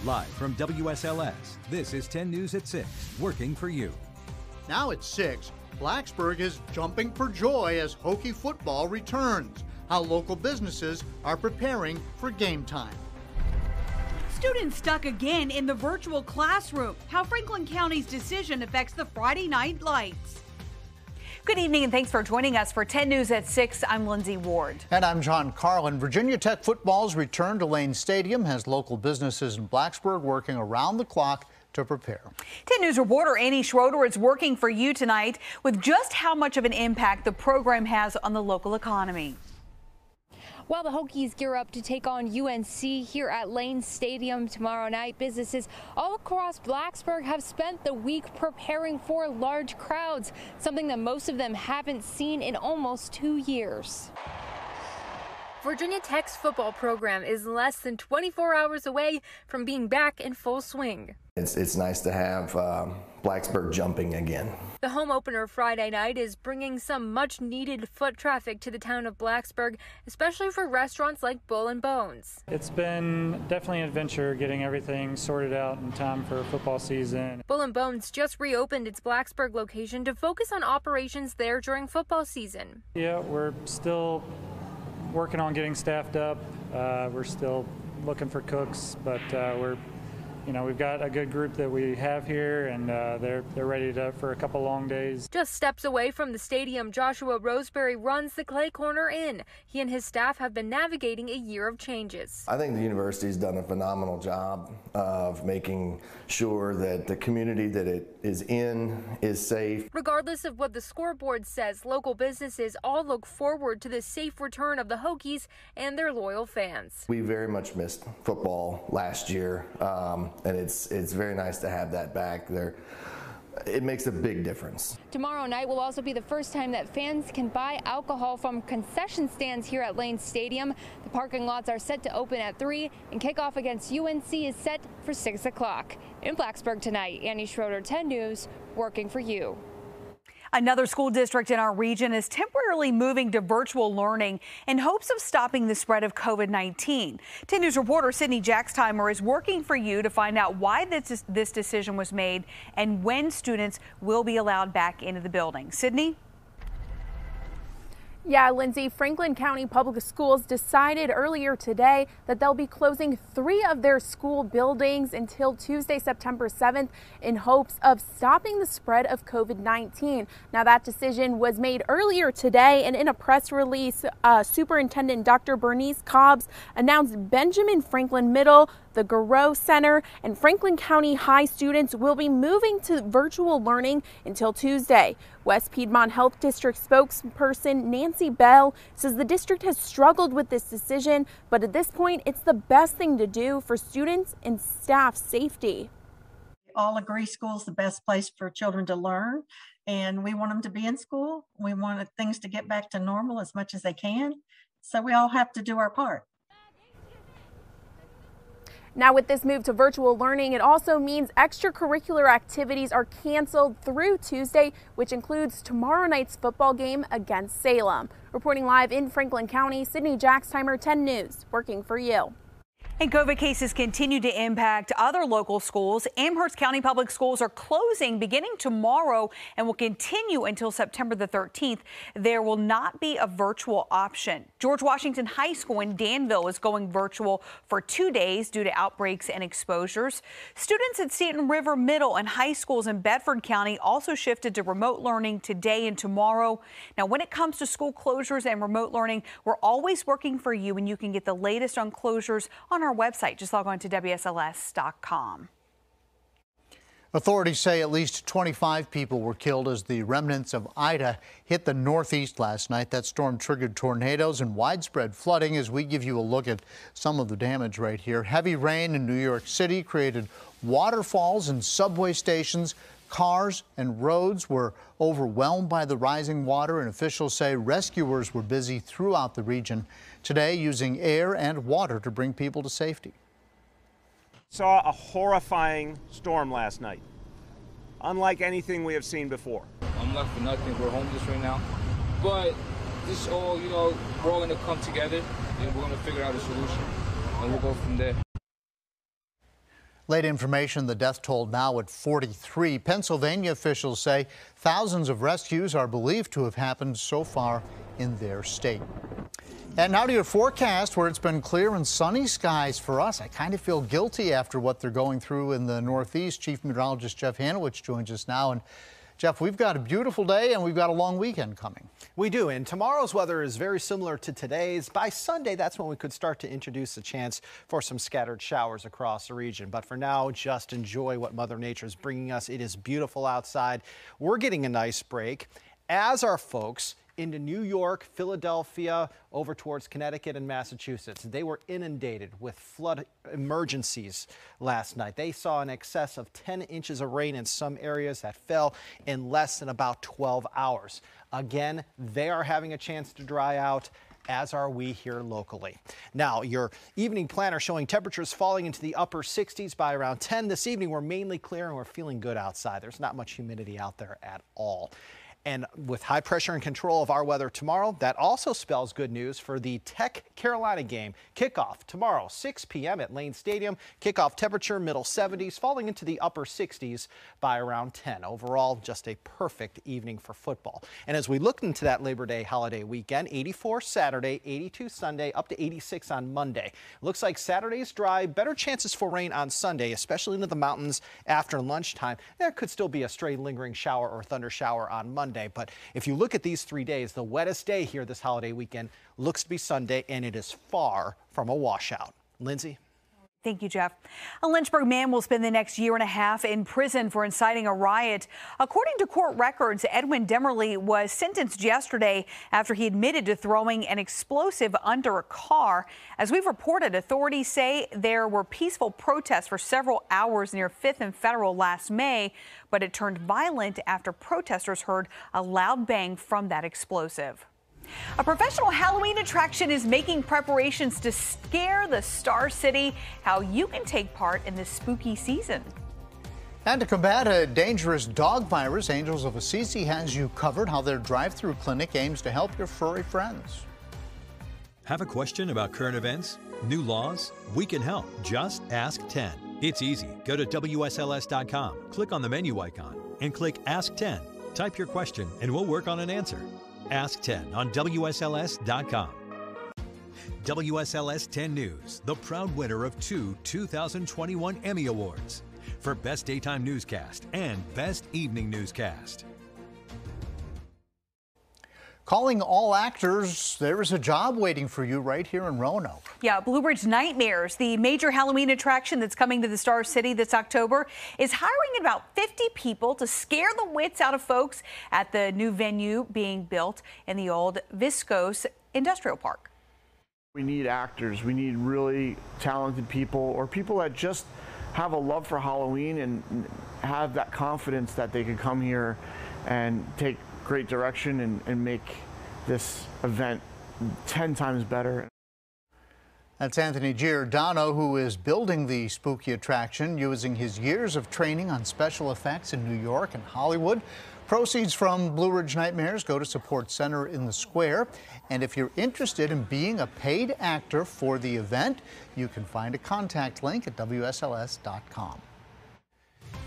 Live from WSLS, this is 10 News at 6, working for you. Now at 6, Blacksburg is jumping for joy as Hokie football returns. How local businesses are preparing for game time. Students stuck again in the virtual classroom. How Franklin County's decision affects the Friday night lights. Good evening and thanks for joining us for 10 News at 6. I'm Lindsay Ward. And I'm John Carlin. Virginia Tech football's return to Lane Stadium has local businesses in Blacksburg working around the clock to prepare. 10 News reporter Annie Schroeder is working for you tonight with just how much of an impact the program has on the local economy. While the Hokies gear up to take on UNC here at Lane Stadium tomorrow night, businesses all across Blacksburg have spent the week preparing for large crowds, something that most of them haven't seen in almost 2 years. Virginia Tech's football program is less than 24 hours away from being back in full swing. It's nice to have Blacksburg jumping again. The home opener Friday night is bringing some much-needed foot traffic to the town of Blacksburg, especially for restaurants like Bull and Bones. It's been definitely an adventure getting everything sorted out in time for football season. Bull and Bones just reopened its Blacksburg location to focus on operations there during football season. Yeah, we're still working on getting staffed up. We're still looking for cooks, but we've got a good group that we have here, and they're ready for a couple long days. Just steps away from the stadium, Joshua Roseberry runs the Clay Corner Inn. He and his staff have been navigating a year of changes. I think the university's done a phenomenal job of making sure that the community that it is in is safe. Regardless of what the scoreboard says, local businesses all look forward to the safe return of the Hokies and their loyal fans. We very much missed football last year. And it's very nice to have that back there. It makes a big difference. Tomorrow night will also be the first time that fans can buy alcohol from concession stands here at Lane Stadium. The parking lots are set to open at 3 and kickoff against UNC is set for 6 o'clock. In Blacksburg tonight, Annie Schroeder, 10 News, working for you. Another school district in our region is temporarily moving to virtual learning in hopes of stopping the spread of COVID-19. 10 News reporter Sydney Jackstimer is working for you to find out why this decision was made and when students will be allowed back into the building. Sydney? Yeah, Lindsay, Franklin County Public Schools decided earlier today that they'll be closing 3 of their school buildings until Tuesday, September 7th in hopes of stopping the spread of COVID-19. Now, that decision was made earlier today, and in a press release, Superintendent Dr. Bernice Cobbs announced Benjamin Franklin Middle, the Garreau Center, and Franklin County High students will be moving to virtual learning until Tuesday. West Piedmont Health District spokesperson Nancy Bell says the district has struggled with this decision, but at this point, it's the best thing to do for students and staff safety. All agree school's the best place for children to learn, and we want them to be in school. We want things to get back to normal as much as they can, so we all have to do our part. Now, with this move to virtual learning, it also means extracurricular activities are canceled through Tuesday, which includes tomorrow night's football game against Salem. Reporting live in Franklin County, Sydney Jackstimer, 10 News, working for you. And COVID cases continue to impact other local schools. Amherst County Public Schools are closing beginning tomorrow and will continue until September the 13th. There will not be a virtual option. George Washington High School in Danville is going virtual for 2 days due to outbreaks and exposures. Students at Seton River Middle and high schools in Bedford County also shifted to remote learning today and tomorrow. Now, when it comes to school closures and remote learning, we're always working for you, and you can get the latest on closures on our website. Just log on to WSLS.com. Authorities say at least 25 people were killed as the remnants of Ida hit the Northeast last night. That storm triggered tornadoes and widespread flooding. As we give you a look at some of the damage right here. Heavy rain in New York City created waterfalls in subway stations. Cars and roads were overwhelmed by the rising water, and officials say rescuers were busy throughout the region today using air and water to bring people to safety. Saw a horrifying storm last night, unlike anything we have seen before. I'm left for nothing. We're homeless right now, but this all, we're all going to come together and we're going to figure out a solution, and we'll go from there. Late information, the death toll now at 43. Pennsylvania officials say thousands of rescues are believed to have happened so far in their state. And now to your forecast, where it's been clear and sunny skies for us. I kind of feel guilty after what they're going through in the Northeast. Chief Meteorologist Jeff Hanowich joins us now. And Jeff, we've got a beautiful day and we've got a long weekend coming. We do, and tomorrow's weather is very similar to today's. By Sunday, that's when we could start to introduce a chance for some scattered showers across the region. But for now, just enjoy what Mother Nature is bringing us. It is beautiful outside. We're getting a nice break, as are folks into New York, Philadelphia, over towards Connecticut and Massachusetts. They were inundated with flood emergencies last night. They saw in excess of 10 inches of rain in some areas that fell in less than about 12 hours. Again, they are having a chance to dry out, as are we here locally. Now, your evening planner showing temperatures falling into the upper 60s by around 10. This evening, we're mainly clear and we're feeling good outside. There's not much humidity out there at all. And with high pressure and control of our weather tomorrow, that also spells good news for the Tech Carolina game. Kickoff tomorrow, 6 p.m. at Lane Stadium. Kickoff temperature middle 70s, falling into the upper 60s by around 10. Overall, just a perfect evening for football. And as we look into that Labor Day holiday weekend, 84 Saturday, 82 Sunday, up to 86 on Monday. Looks like Saturday's dry, better chances for rain on Sunday, especially into the mountains after lunchtime. There could still be a stray lingering shower or thunder shower on Monday. But if you look at these 3 days, the wettest day here this holiday weekend looks to be Sunday, and it is far from a washout. Lindsay? Thank you, Jeff. A Lynchburg man will spend the next year and a half in prison for inciting a riot. According to court records, Edwin Demerly was sentenced yesterday after he admitted to throwing an explosive under a car. As we've reported, authorities say there were peaceful protests for several hours near 5th and Federal last May, but it turned violent after protesters heard a loud bang from that explosive. A professional Halloween attraction is making preparations to scare the Star City. How you can take part in this spooky season. And to combat a dangerous dog virus, Angels of Assisi has you covered. How their drive-through clinic aims to help your furry friends. Have a question about current events, new laws? We can help. Just ask 10. It's easy. Go to WSLS.com, click on the menu icon, and click Ask 10. Type your question, and we'll work on an answer. Ask 10 on WSLS.com. WSLS 10 News, the proud winner of 2 2021 Emmy Awards for Best Daytime Newscast and Best Evening Newscast. Calling all actors, there is a job waiting for you right here in Roanoke. Yeah, Blue Ridge Nightmares, the major Halloween attraction that's coming to the Star City this October, is hiring about 50 people to scare the wits out of folks at the new venue being built in the old Viscose Industrial Park. We need actors. We need really talented people, or people that just have a love for Halloween and have that confidence that they can come here and take great direction and make this event 10 times better. That's Anthony Giordano, who is building the spooky attraction using his years of training on special effects in New York and Hollywood. Proceeds from Blue Ridge Nightmares go to support Center in the Square. And if you're interested in being a paid actor for the event, you can find a contact link at WSLS.com.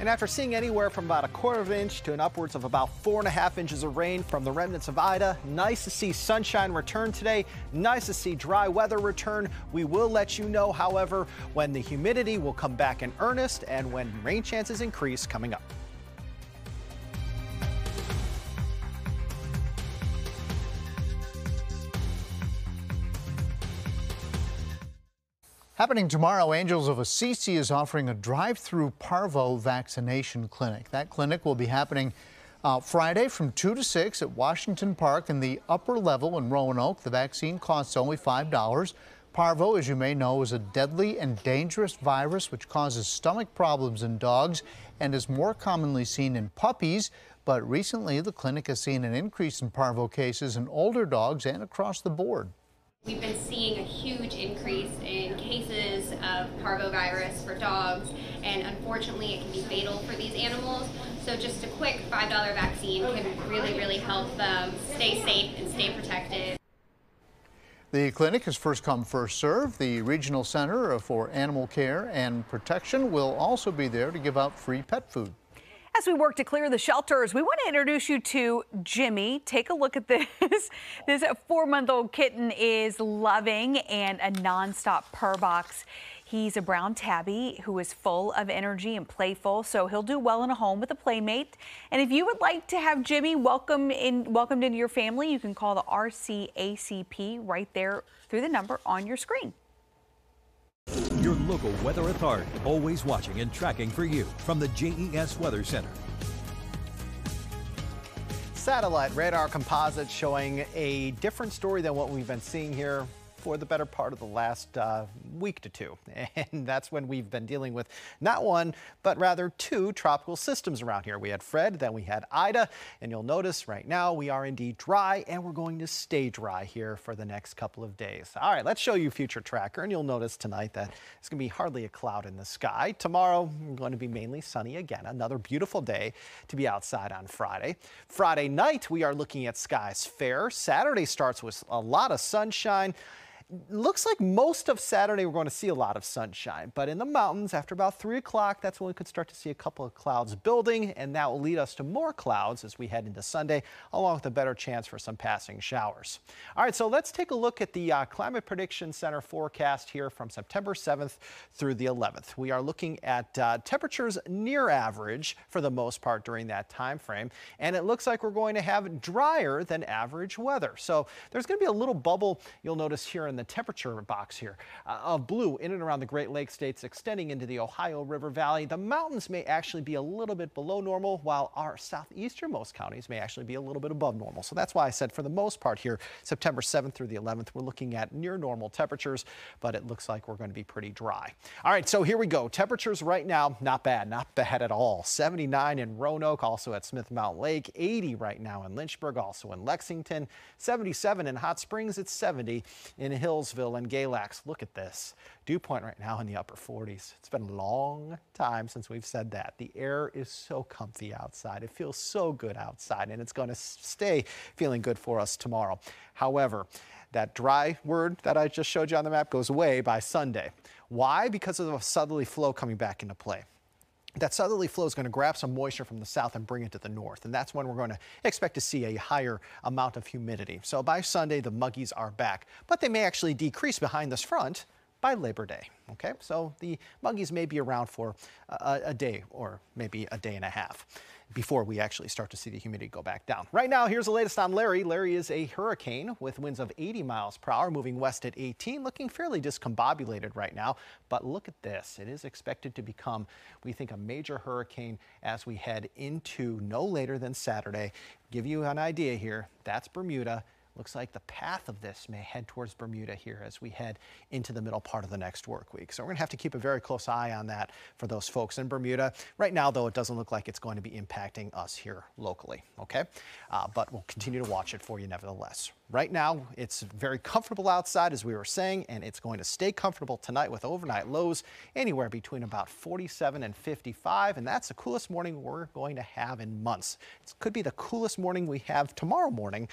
And after seeing anywhere from about 1/4 inch to an upwards of about 4.5 inches of rain from the remnants of Ida, nice to see sunshine return today. Nice to see dry weather return. We will let you know, however, when the humidity will come back in earnest and when rain chances increase coming up. Happening tomorrow, Angels of Assisi is offering a drive-through parvo vaccination clinic. That clinic will be happening Friday from 2 to 6 at Washington Park in the upper level in Roanoke. The vaccine costs only $5. Parvo, as you may know, is a deadly and dangerous virus which causes stomach problems in dogs and is more commonly seen in puppies. But recently, the clinic has seen an increase in parvo cases in older dogs and across the board. We've been seeing a huge increase in cases of parvovirus for dogs, and unfortunately it can be fatal for these animals. So just a quick $5 vaccine can really help them stay safe and stay protected. The clinic is first come, first serve. The Regional Center for Animal Care and Protection will also be there to give out free pet food. As we work to clear the shelters, we want to introduce you to Jimmy. Take a look at this. This 4-month-old kitten is loving and a nonstop purr box. He's a brown tabby who is full of energy and playful, so he'll do well in a home with a playmate. And if you would like to have Jimmy welcomed into your family, you can call the RCACP right there through the number on your screen. Your local weather authority, always watching and tracking for you from the JES Weather Center. Satellite radar composites showing a different story than what we've been seeing here for the better part of the last week to two. And that's when we've been dealing with not one, but rather two tropical systems around here. We had Fred, then we had Ida, and you'll notice right now we are indeed dry, and we're going to stay dry here for the next couple of days. All right, let's show you future tracker, and you'll notice tonight that it's going to be hardly a cloud in the sky. Tomorrow, going to be mainly sunny again. Another beautiful day to be outside on Friday. Friday night, we are looking at skies fair. Saturday starts with a lot of sunshine. Looks like most of Saturday we're going to see a lot of sunshine, but in the mountains after about 3 o'clock, that's when we could start to see a couple of clouds building, and that will lead us to more clouds as we head into Sunday, along with a better chance for some passing showers. All right, so let's take a look at the Climate Prediction Center forecast here from September 7th through the 11th. We are looking at temperatures near average for the most part during that time frame, and it looks like we're going to have drier than average weather. So there's going to be a little bubble you'll notice here in the temperature box here of blue in and around the Great Lakes states extending into the Ohio River Valley. The mountains may actually be a little bit below normal, while our southeasternmost counties may actually be a little bit above normal. So that's why I said for the most part here, September 7th through the 11th, we're looking at near normal temperatures, but it looks like we're going to be pretty dry. All right, so here we go. Temperatures right now, not bad at all. 79 in Roanoke, also at Smith Mountain Lake, 80 right now in Lynchburg, also in Lexington, 77 in Hot Springs, it's 70 in Hillsville and Galax. Look at this. Dew point right now in the upper 40s. It's been a long time since we've said that. The air is so comfy outside. It feels so good outside, and it's going to stay feeling good for us tomorrow. However, that dry word that I just showed you on the map goes away by Sunday. Why? Because of a southerly flow coming back into play. That southerly flow is going to grab some moisture from the south and bring it to the north, and that's when we're going to expect to see a higher amount of humidity. So by Sunday, the muggies are back, but they may actually decrease behind this front by Labor Day. Okay, so the muggies may be around for a day or maybe a day and a half before we actually start to see the humidity go back down. Right now, here's the latest on Larry. Larry is a hurricane with winds of 80 miles per hour, moving west at 18, looking fairly discombobulated right now. But look at this. It is expected to become, we think, a major hurricane as we head into no later than Saturday. Give you an idea here. That's Bermuda. Looks like the path of this may head towards Bermuda here as we head into the middle part of the next work week. So we're going to have to keep a very close eye on that for those folks in Bermuda. Right now, though, it doesn't look like it's going to be impacting us here locally, okay? But we'll continue to watch it for you nevertheless. Right now, it's very comfortable outside, as we were saying, and it's going to stay comfortable tonight with overnight lows anywhere between about 47 and 55, and that's the coolest morning we're going to have in months. It could be the coolest morning we have tomorrow morning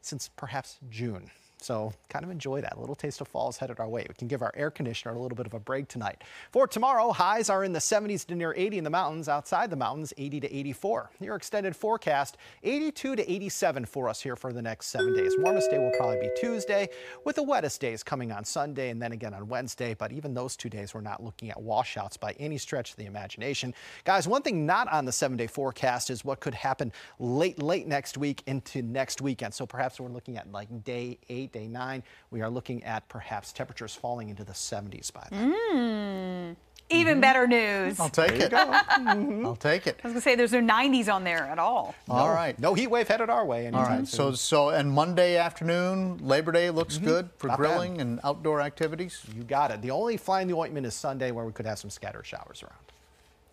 since perhaps June. So kind of enjoy that. A little taste of fall is headed our way. We can give our air conditioner a little bit of a break tonight. For tomorrow, highs are in the 70s to near 80 in the mountains. Outside the mountains, 80 to 84. Your extended forecast, 82 to 87 for us here for the next 7 days. Warmest day will probably be Tuesday, with the wettest days coming on Sunday and then again on Wednesday. But even those 2 days, we're not looking at washouts by any stretch of the imagination. Guys, one thing not on the 7-day forecast is what could happen late next week into next weekend. So perhaps we're looking at like day 8, day 9, we are looking at perhaps temperatures falling into the 70s by then. Even better news. I'll take it. I'll take it. I was going to say there's no 90s on there at all. All right. No heat wave headed our way anytime All right. soon. So and Monday afternoon, Labor Day looks good for grilling and outdoor activities. You got it. The only fly in the ointment is Sunday, where we could have some scattered showers around.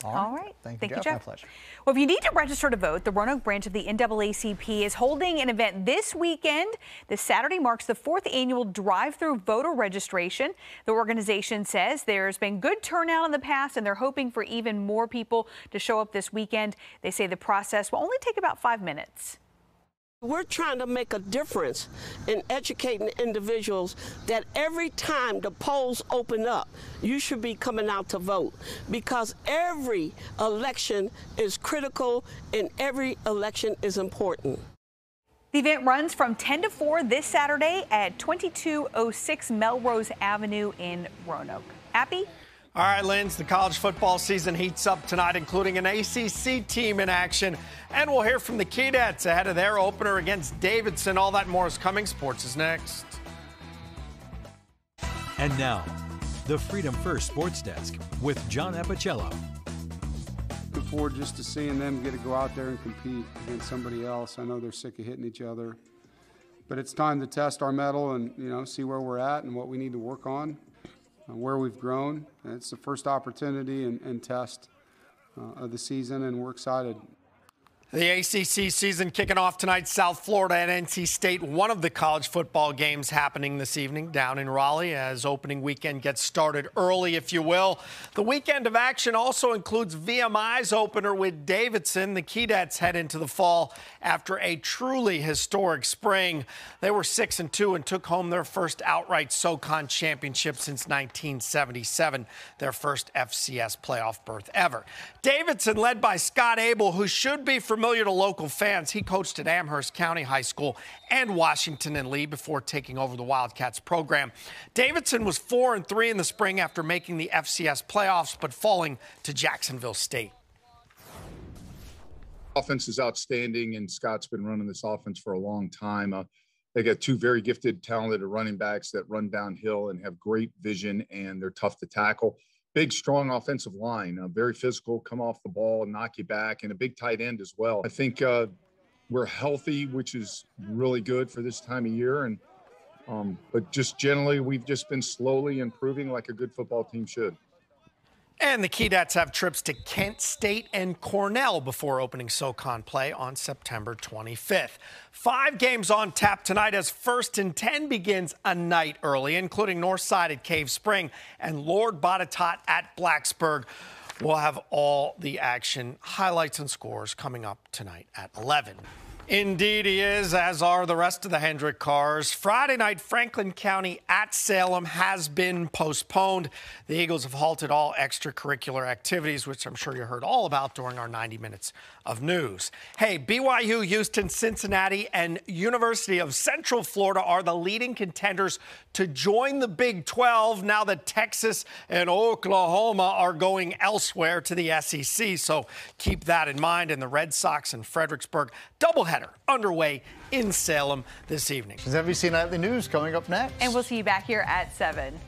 All right. Thank you, Jeff. My pleasure. Well, if you need to register to vote, the Roanoke branch of the NAACP is holding an event this weekend. This Saturday marks the 4th annual drive-through voter registration. The organization says there's been good turnout in the past, and they're hoping for even more people to show up this weekend. They say the process will only take about 5 minutes. We're trying to make a difference in educating individuals that every time the polls open up, you should be coming out to vote, because every election is critical and every election is important. The event runs from 10 to 4 this Saturday at 2206 Melrose Avenue in Roanoke. Appy? All right, Linz, the college football season heats up tonight, including an ACC team in action. And we'll hear from the Keydets ahead of their opener against Davidson. All that and more is coming. Sports is next. And now, the Freedom First Sports Desk with John Appicello. Looking forward just to seeing them get to go out there and compete against somebody else. I know they're sick of hitting each other. But it's time to test our mettle and, see where we're at and what we need to work on. Where we've grown. It's the first opportunity and test of the season, and we're excited. The ACC season kicking off tonight. South Florida and NC State, one of the college football games happening this evening down in Raleigh as opening weekend gets started early, if you will. The weekend of action also includes VMI's opener with Davidson. The Keydets head into the fall after a truly historic spring. They were 6-2 and took home their first outright SoCon championship since 1977, their first FCS playoff berth ever. Davidson, led by Scott Abel, who should be familiar to local fans. He coached at Amherst County High School and Washington and Lee before taking over the Wildcats program. Davidson was 4-3 in the spring after making the FCS playoffs, but falling to Jacksonville State. Offense is outstanding, and Scott's been running this offense for a long time. They got two very gifted, talented running backs that run downhill and have great vision, and they're tough to tackle. Big, strong offensive line, very physical, come off the ball, knock you back, and a big tight end as well. I think we're healthy, which is really good for this time of year. And but just generally, we've just been slowly improving like a good football team should. And the Keydets have trips to Kent State and Cornell before opening SoCon play on September 25th. 5 games on tap tonight as 1st and 10 begins a night early, including Northside at Cave Spring and Lord Botetourt at Blacksburg. We'll have all the action, highlights, and scores coming up tonight at 11. Indeed he is, as are the rest of the Hendrick cars. Friday night, Franklin County at Salem has been postponed. The Eagles have halted all extracurricular activities, which I'm sure you heard all about during our 90 minutes of news. Hey, BYU, Houston, Cincinnati, and University of Central Florida are the leading contenders to join the Big 12 now that Texas and Oklahoma are going elsewhere to the SEC. So keep that in mind. And the Red Sox and Fredericksburg doubleheader underway in Salem this evening. NBC Nightly News coming up next. And we'll see you back here at 7.